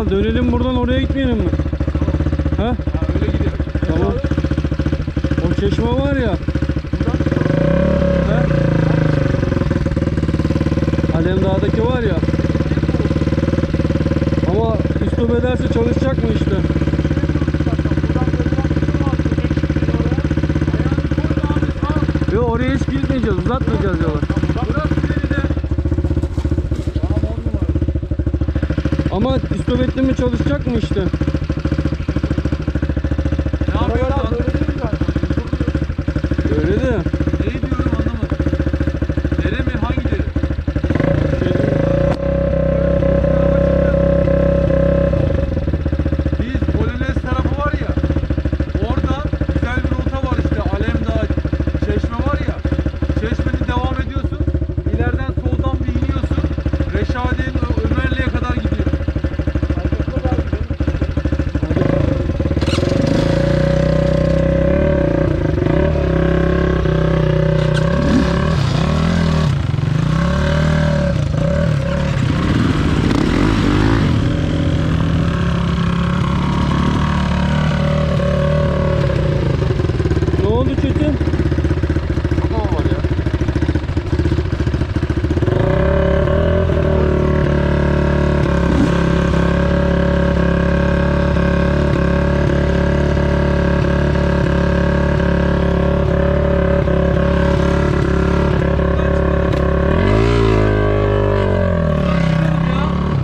zaman dönelim buradan, oraya gitmeyelim mi? Ha? Ha, öyle gidelim. Tamam. O çeşme var ya. Ha? Alemdağ'daki var ya. Ama istop ederse çalışacak mı işte? Yok, oraya hiç gitmeyeceğiz, uzatmayacağız yolu. Ama istop etti mi çalışacak mı işte? Ne yapıyorsun lan? Öyle de. Neyi diyorum anlamadım. Dere mi? Hangi dere? Biz Polonez tarafı var ya. Orada güzel bir rota var işte. Alemdağ çeşme var ya. Çeşmede devam ediyorsun. İleriden soldan bir iniyorsun. Reşadiye'nin Ömerli'ye kadar gidiyor. Ne oldu Çetin? Tamam var ya.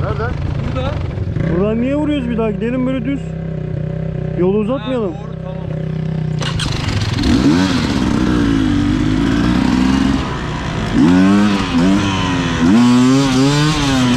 Nereden? Burada. Buradan niye vuruyoruz bir daha? Gidelim böyle düz. Yolu uzatmayalım. Ha, doğru, tamam.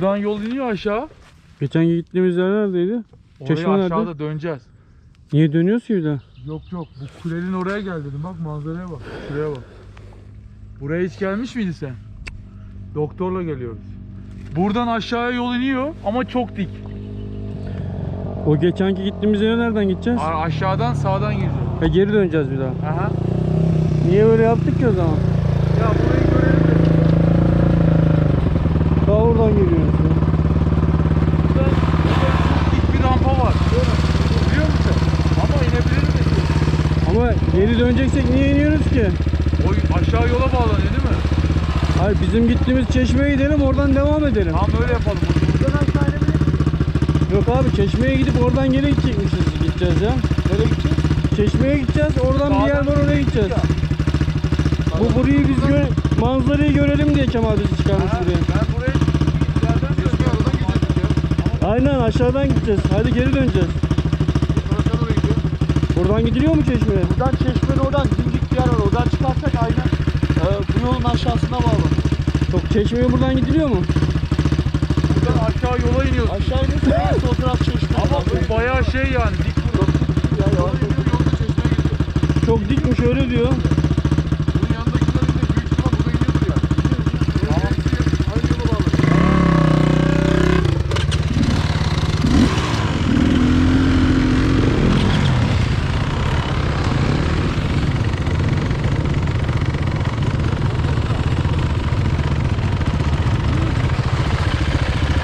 Buradan yol iniyor aşağı. Geçen gittiğimiz yer neredeydi? Oraya Çeşme nerede? aşağıda döneceğiz. Niye dönüyoruz ki bir daha? Yok bu kulenin oraya gel dedim, bak manzaraya bak. Şuraya bak. Buraya hiç gelmiş miydin sen? Doktorla geliyoruz. Buradan aşağıya yol iniyor ama çok dik. O geçenki gittiğimiz yere nereden gideceğiz? Aşağıdan sağdan gireceğiz. Geri döneceğiz bir daha. Aha. Niye böyle yaptık ki o zaman? Ya burayı görelim de. Daha oradan geliyoruz ya. Burada çok dik bir rampa var. Biliyor musun? Ama inebilir miyiz? Ama geri döneceksek niye iniyoruz ki? O aşağı yola bağlanıyor değil mi? Hayır, bizim gittiğimiz çeşmeye gidelim, oradan devam edelim. Tamam öyle yapalım. Buradan aşağı inebilir miyiz? Yok abi, çeşmeye gidip oradan geri gideceğiz ya. Nereye gideceğiz? Çeşmeye gideceğiz, oradan bir yer var, oraya gideceğiz. Burayı biz manzarayı görelim diye Kemal bizi çıkarmış buraya. Ben buraya yerden oradan gideceğiz ya. Aynen, aşağıdan gideceğiz. Hadi geri döneceğiz. Aşağı doğru gidiyor. Buradan gidiliyor mu çeşmeye? Buradan çeşmenin oradan dimdik bir yer var. Oradan çıkarsak aynen bu yolun aşağısına bağlanır. Yok, çeşmeye buradan gidiliyor mu? Buradan aşağı yola iniyorsun. Aşağı inersen sol taraf çeşme. Ama bu bayağı şey yani dik burası. Ya yavaş. Yolda çeşmeye gidiyor. Çok dikmiş, öyle diyor. Bunun yanındakiler de büyük ihtimal burada iniyordur yani. Tamam. Aynı yola bağlı.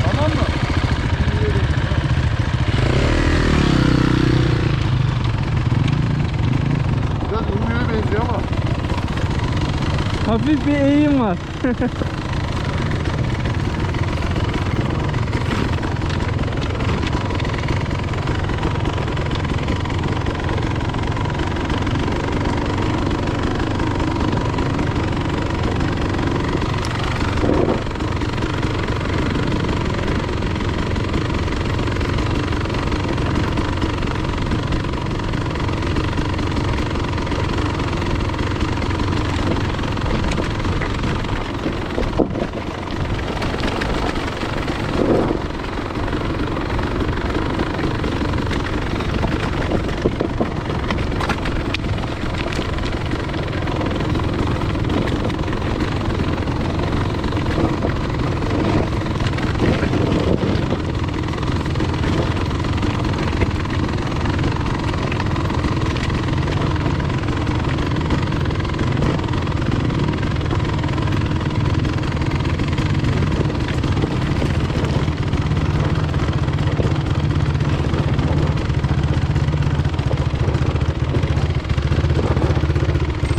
Tamam mı? Biraz Ümmü'ye benziyor ama. Hafif bir eğim var.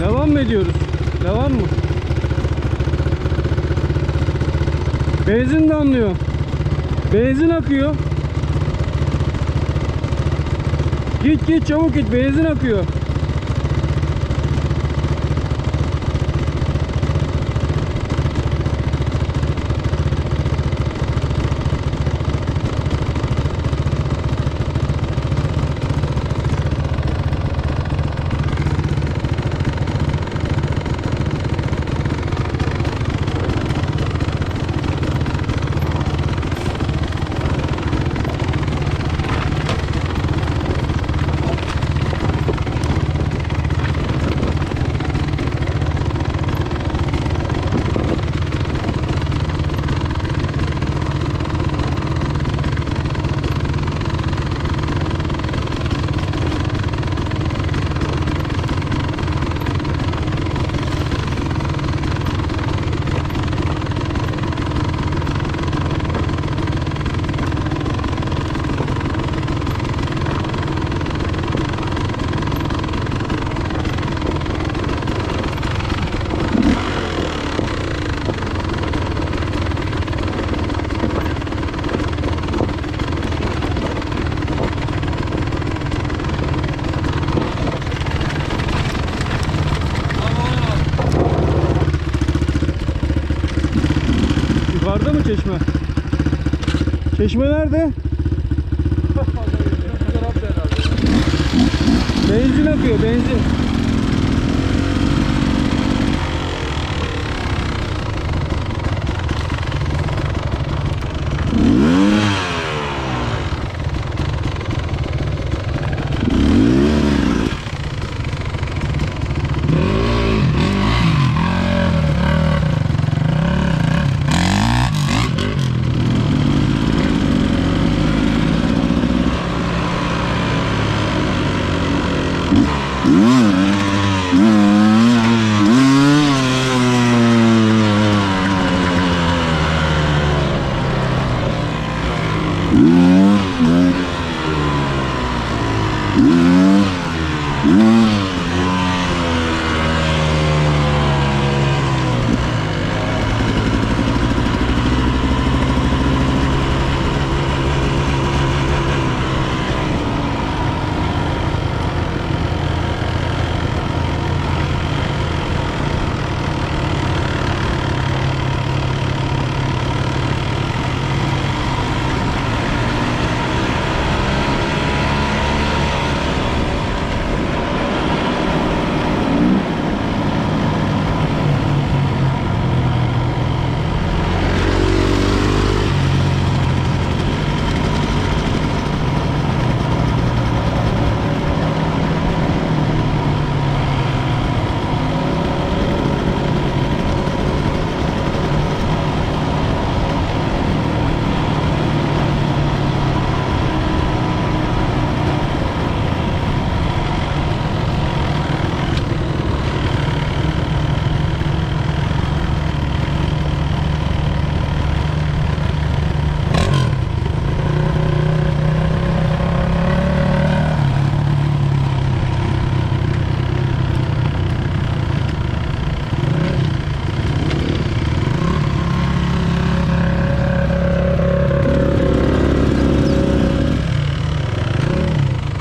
Devam mı ediyoruz? Devam mı? Benzin damlıyor. Benzin akıyor. Git çabuk git, benzin akıyor. Yukarıda mı çeşme? Çeşme nerede? Benzin akıyor, benzin.